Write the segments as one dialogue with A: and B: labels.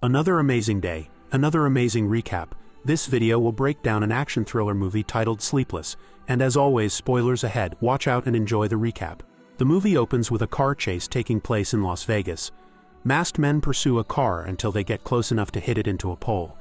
A: Another amazing day, another amazing recap. This video will break down an action thriller movie titled Sleepless, and as always, spoilers ahead. Watch out and enjoy the recap. The movie opens with a car chase taking place in Las Vegas. Masked men pursue a car until they get close enough to hit it into a pole.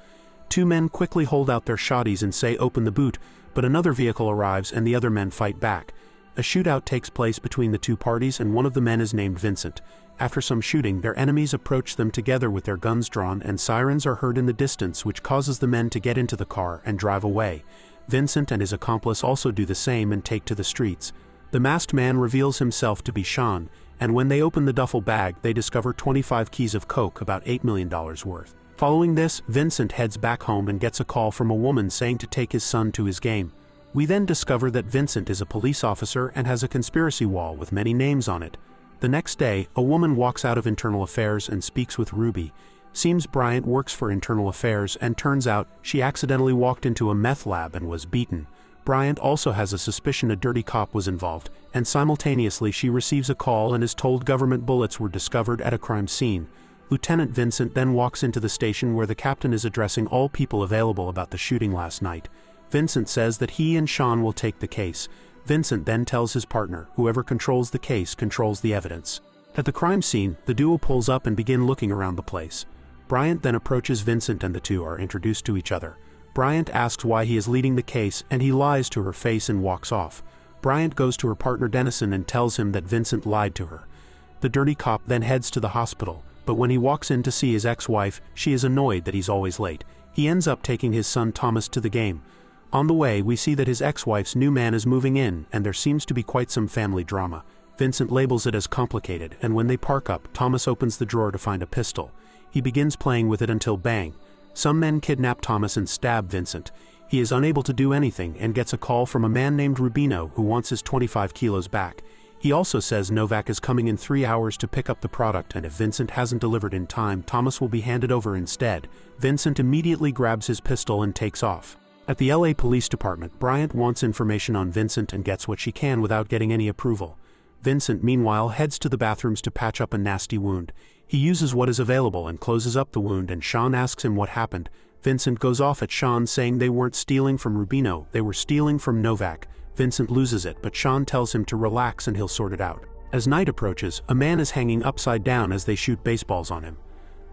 A: Two men quickly hold out their shotties and say open the boot, but another vehicle arrives and the other men fight back. A shootout takes place between the two parties and one of the men is named Vincent. After some shooting, their enemies approach them together with their guns drawn and sirens are heard in the distance, which causes the men to get into the car and drive away. Vincent and his accomplice also do the same and take to the streets. The masked man reveals himself to be Sean, and when they open the duffel bag, they discover 25 keys of coke, about $8 million worth. Following this, Vincent heads back home and gets a call from a woman saying to take his son to his game. We then discover that Vincent is a police officer and has a conspiracy wall with many names on it. The next day, a woman walks out of Internal Affairs and speaks with Ruby. Seems Bryant works for Internal Affairs and turns out she accidentally walked into a meth lab and was beaten. Bryant also has a suspicion a dirty cop was involved, and simultaneously she receives a call and is told government bullets were discovered at a crime scene. Lieutenant Vincent then walks into the station where the captain is addressing all people available about the shooting last night. Vincent says that he and Sean will take the case. Vincent then tells his partner, whoever controls the case controls the evidence. At the crime scene, the duo pulls up and begin looking around the place. Bryant then approaches Vincent and the two are introduced to each other. Bryant asks why he is leading the case and he lies to her face and walks off. Bryant goes to her partner Dennison and tells him that Vincent lied to her. The dirty cop then heads to the hospital, but when he walks in to see his ex-wife, she is annoyed that he's always late. He ends up taking his son Thomas to the game. On the way, we see that his ex-wife's new man is moving in, and there seems to be quite some family drama. Vincent labels it as complicated, and when they park up, Thomas opens the drawer to find a pistol. He begins playing with it until bang. Some men kidnap Thomas and stab Vincent. He is unable to do anything and gets a call from a man named Rubino who wants his 25 kilos back. He also says Novak is coming in 3 hours to pick up the product, and if Vincent hasn't delivered in time, Thomas will be handed over instead. Vincent immediately grabs his pistol and takes off. At the LA Police Department, Bryant wants information on Vincent and gets what she can without getting any approval. Vincent, meanwhile, heads to the bathrooms to patch up a nasty wound. He uses what is available and closes up the wound, and Sean asks him what happened. Vincent goes off at Sean saying they weren't stealing from Rubino, they were stealing from Novak. Vincent loses it, but Sean tells him to relax and he'll sort it out. As night approaches, a man is hanging upside down as they shoot baseballs on him.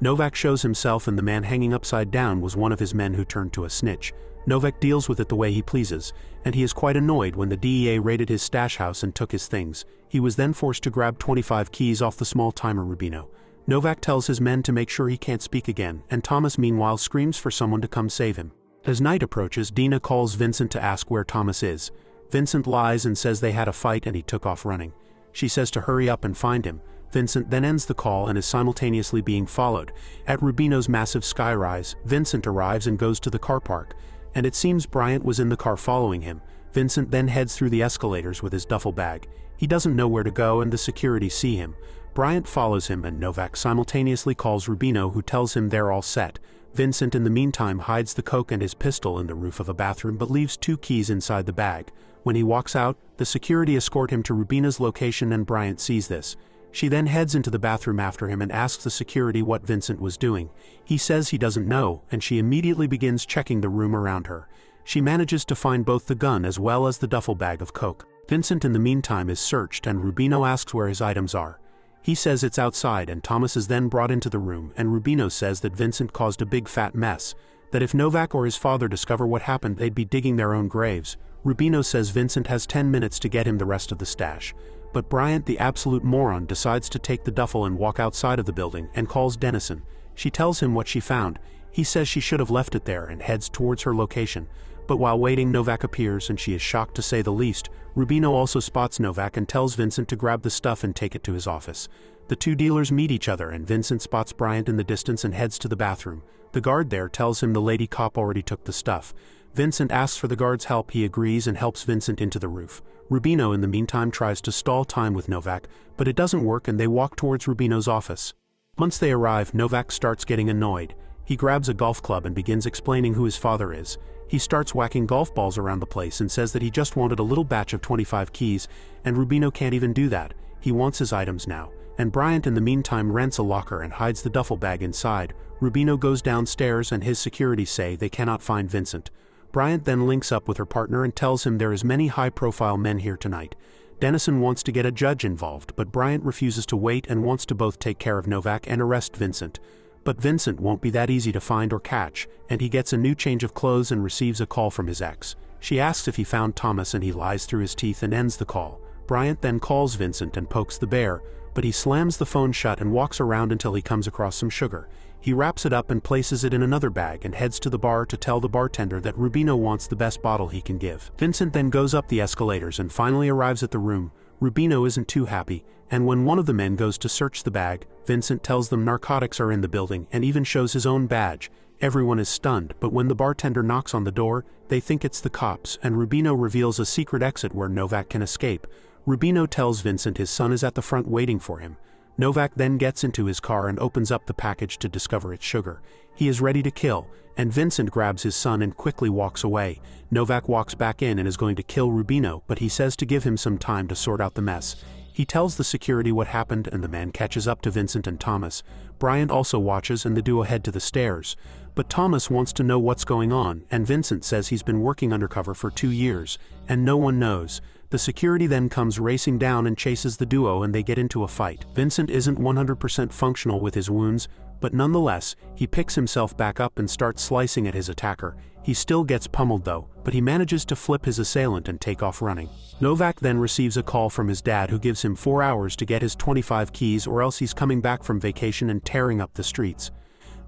A: Novak shows himself and the man hanging upside down was one of his men who turned to a snitch. Novak deals with it the way he pleases, and he is quite annoyed when the DEA raided his stash house and took his things. He was then forced to grab 25 keys off the small-timer Rubino. Novak tells his men to make sure he can't speak again, and Thomas meanwhile screams for someone to come save him. As night approaches, Dina calls Vincent to ask where Thomas is. Vincent lies and says they had a fight and he took off running. She says to hurry up and find him. Vincent then ends the call and is simultaneously being followed. At Rubino's massive skyrise, Vincent arrives and goes to the car park, and it seems Bryant was in the car following him. Vincent then heads through the escalators with his duffel bag. He doesn't know where to go and the security see him. Bryant follows him and Novak simultaneously calls Rubino, who tells him they're all set. Vincent in the meantime hides the coke and his pistol in the roof of a bathroom but leaves 2 keys inside the bag. When he walks out, the security escort him to Rubino's location and Bryant sees this. She then heads into the bathroom after him and asks the security what Vincent was doing. He says he doesn't know, and she immediately begins checking the room around her. She manages to find both the gun as well as the duffel bag of coke. Vincent in the meantime is searched and Rubino asks where his items are. He says it's outside and Thomas is then brought into the room and Rubino says that Vincent caused a big fat mess, that if Novak or his father discover what happened they'd be digging their own graves. Rubino says Vincent has 10 minutes to get him the rest of the stash. But Bryant, the absolute moron, decides to take the duffel and walk outside of the building and calls Dennison. She tells him what she found. He says she should have left it there and heads towards her location. But while waiting, Novak appears and she is shocked to say the least. Rubino also spots Novak and tells Vincent to grab the stuff and take it to his office. The two dealers meet each other and Vincent spots Bryant in the distance and heads to the bathroom. The guard there tells him the lady cop already took the stuff. Vincent asks for the guard's help. He agrees and helps Vincent into the roof. Rubino in the meantime tries to stall time with Novak, but it doesn't work and they walk towards Rubino's office. Once they arrive, Novak starts getting annoyed. He grabs a golf club and begins explaining who his father is. He starts whacking golf balls around the place and says that he just wanted a little batch of 25 keys, and Rubino can't even do that. He wants his items now. and Bryant in the meantime rents a locker and hides the duffel bag inside. Rubino goes downstairs and his security say they cannot find Vincent. Bryant then links up with her partner and tells him there is many high-profile men here tonight. Dennison wants to get a judge involved, but Bryant refuses to wait and wants to both take care of Novak and arrest Vincent. But Vincent won't be that easy to find or catch, and he gets a new change of clothes and receives a call from his ex. She asks if he found Thomas and he lies through his teeth and ends the call. Bryant then calls Vincent and pokes the bear, but he slams the phone shut and walks around until he comes across some sugar. He wraps it up and places it in another bag and heads to the bar to tell the bartender that Rubino wants the best bottle he can give. Vincent then goes up the escalators and finally arrives at the room. Rubino isn't too happy, and when one of the men goes to search the bag, Vincent tells them narcotics are in the building and even shows his own badge. Everyone is stunned, but when the bartender knocks on the door, they think it's the cops, and Rubino reveals a secret exit where Novak can escape. Rubino tells Vincent his son is at the front waiting for him. Novak then gets into his car and opens up the package to discover it's sugar. He is ready to kill, and Vincent grabs his son and quickly walks away. Novak walks back in and is going to kill Rubino, but he says to give him some time to sort out the mess. He tells the security what happened and the man catches up to Vincent and Thomas. Bryant also watches and the duo head to the stairs. But Thomas wants to know what's going on, and Vincent says he's been working undercover for 2 years, and no one knows. The security then comes racing down and chases the duo and they get into a fight. Vincent isn't 100% functional with his wounds, but nonetheless, he picks himself back up and starts slicing at his attacker. He still gets pummeled though, but he manages to flip his assailant and take off running. Novak then receives a call from his dad who gives him 4 hours to get his 25 keys or else he's coming back from vacation and tearing up the streets.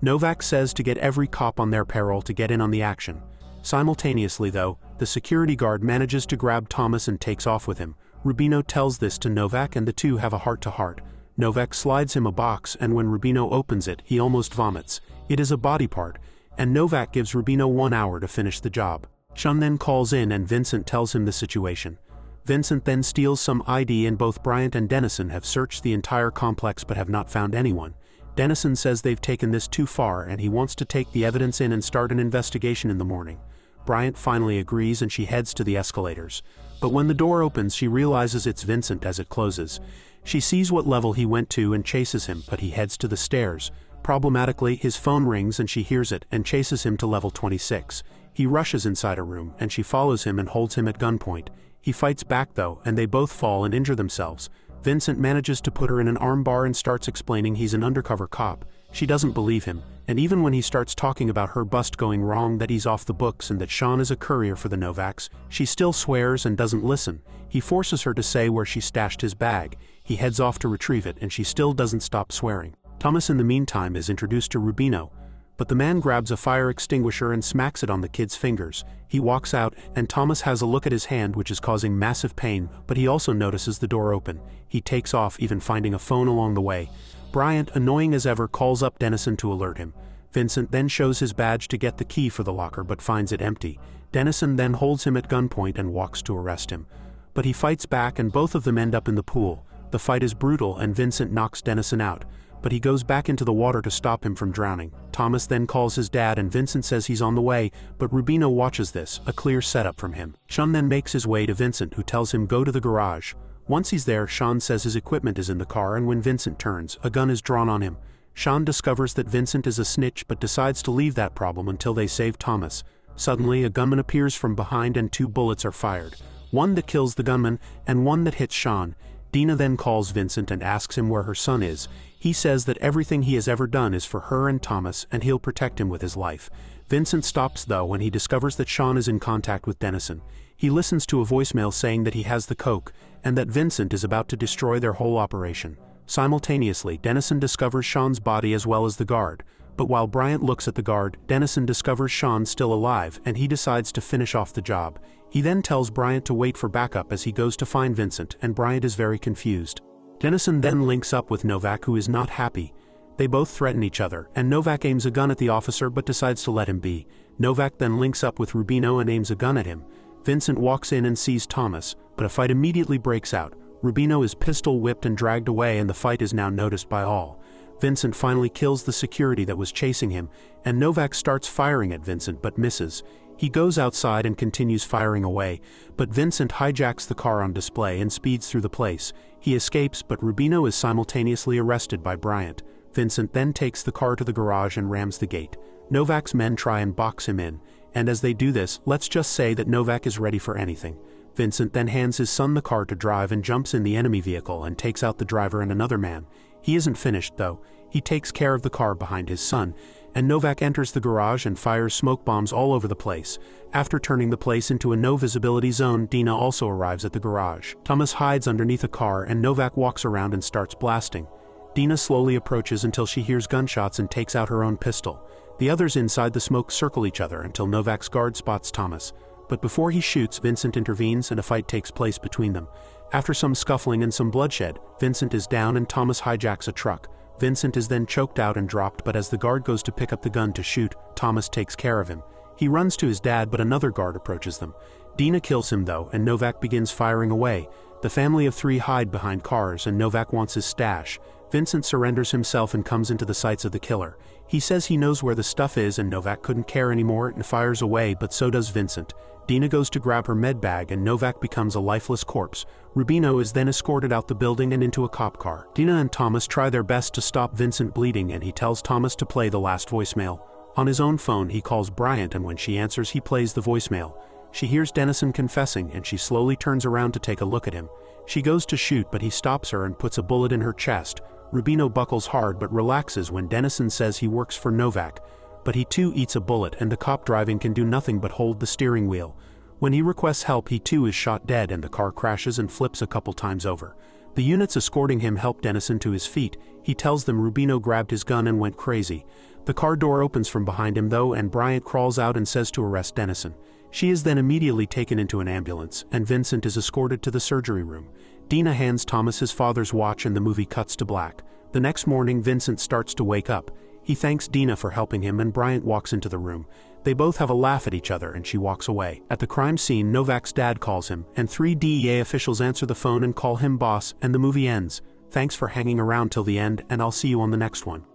A: Novak says to get every cop on their payroll to get in on the action. Simultaneously though, the security guard manages to grab Thomas and takes off with him. Rubino tells this to Novak and the two have a heart-to-heart. Novak slides him a box and when Rubino opens it, he almost vomits. It is a body part, and Novak gives Rubino 1 hour to finish the job. Sean then calls in and Vincent tells him the situation. Vincent then steals some ID and both Bryant and Dennison have searched the entire complex but have not found anyone. Dennison says they've taken this too far and he wants to take the evidence in and start an investigation in the morning. Bryant finally agrees and she heads to the escalators. But when the door opens she realizes it's Vincent as it closes. She sees what level he went to and chases him, but he heads to the stairs. Problematically, his phone rings and she hears it and chases him to level 26. He rushes inside a room and she follows him and holds him at gunpoint. He fights back though and they both fall and injure themselves. Vincent manages to put her in an armbar and starts explaining he's an undercover cop. She doesn't believe him, and even when he starts talking about her bust going wrong, that he's off the books and that Sean is a courier for the Novaks, she still swears and doesn't listen. He forces her to say where she stashed his bag. He heads off to retrieve it and she still doesn't stop swearing. Thomas in the meantime is introduced to Rubino, but the man grabs a fire extinguisher and smacks it on the kid's fingers. He walks out and Thomas has a look at his hand which is causing massive pain, but he also notices the door open. He takes off, even finding a phone along the way. Bryant, annoying as ever, calls up Dennison to alert him. Vincent then shows his badge to get the key for the locker but finds it empty. Dennison then holds him at gunpoint and walks to arrest him. But he fights back and both of them end up in the pool. The fight is brutal and Vincent knocks Dennison out, but he goes back into the water to stop him from drowning. Thomas then calls his dad and Vincent says he's on the way, but Rubino watches this, a clear setup from him. Sean then makes his way to Vincent who tells him go to the garage. Once he's there, Sean says his equipment is in the car and when Vincent turns, a gun is drawn on him. Sean discovers that Vincent is a snitch but decides to leave that problem until they save Thomas. Suddenly, a gunman appears from behind and 2 bullets are fired. One that kills the gunman and one that hits Sean. Dina then calls Vincent and asks him where her son is. He says that everything he has ever done is for her and Thomas and he'll protect him with his life. Vincent stops though when he discovers that Sean is in contact with Dennison. He listens to a voicemail saying that he has the coke and that Vincent is about to destroy their whole operation. Simultaneously, Dennison discovers Sean's body as well as the guard. But while Bryant looks at the guard, Dennison discovers Sean still alive and he decides to finish off the job. He then tells Bryant to wait for backup as he goes to find Vincent and Bryant is very confused. Dennison then links up with Novak who is not happy. They both threaten each other and Novak aims a gun at the officer but decides to let him be. Novak then links up with Rubino and aims a gun at him. Vincent walks in and sees Thomas, but a fight immediately breaks out. Rubino is pistol whipped and dragged away and the fight is now noticed by all. Vincent finally kills the security that was chasing him, and Novak starts firing at Vincent but misses. He goes outside and continues firing away, but Vincent hijacks the car on display and speeds through the place. He escapes, but Rubino is simultaneously arrested by Bryant. Vincent then takes the car to the garage and rams the gate. Novak's men try and box him in, and as they do this, let's just say that Novak is ready for anything. Vincent then hands his son the car to drive and jumps in the enemy vehicle and takes out the driver and another man. He isn't finished, though. He takes care of the car behind his son, and Novak enters the garage and fires smoke bombs all over the place. After turning the place into a no-visibility zone, Dina also arrives at the garage. Thomas hides underneath a car and Novak walks around and starts blasting. Dina slowly approaches until she hears gunshots and takes out her own pistol. The others inside the smoke circle each other until Novak's guard spots Thomas. But before he shoots, Vincent intervenes and a fight takes place between them. After some scuffling and some bloodshed, Vincent is down and Thomas hijacks a truck. Vincent is then choked out and dropped, but as the guard goes to pick up the gun to shoot, Thomas takes care of him. He runs to his dad, but another guard approaches them. Dina kills him though, and Novak begins firing away. The family of 3 hide behind cars and Novak wants his stash. Vincent surrenders himself and comes into the sights of the killer. He says he knows where the stuff is and Novak couldn't care anymore and fires away, but so does Vincent. Dina goes to grab her med bag and Novak becomes a lifeless corpse. Rubino is then escorted out the building and into a cop car. Dina and Thomas try their best to stop Vincent bleeding and he tells Thomas to play the last voicemail. On his own phone he calls Bryant and when she answers he plays the voicemail. She hears Dennison confessing and she slowly turns around to take a look at him. She goes to shoot but he stops her and puts a bullet in her chest. Rubino buckles hard but relaxes when Dennison says he works for Novak. But he too eats a bullet and the cop driving can do nothing but hold the steering wheel. When he requests help he too is shot dead and the car crashes and flips a couple times over. The units escorting him help Dennison to his feet. He tells them Rubino grabbed his gun and went crazy. The car door opens from behind him though and Bryant crawls out and says to arrest Dennison. She is then immediately taken into an ambulance and Vincent is escorted to the surgery room. Dina hands Thomas his father's watch and the movie cuts to black. The next morning Vincent starts to wake up. He thanks Dina for helping him and Bryant walks into the room. They both have a laugh at each other and she walks away. At the crime scene, Novak's dad calls him, and 3 DEA officials answer the phone and call him boss, and the movie ends. Thanks for hanging around till the end, and I'll see you on the next one.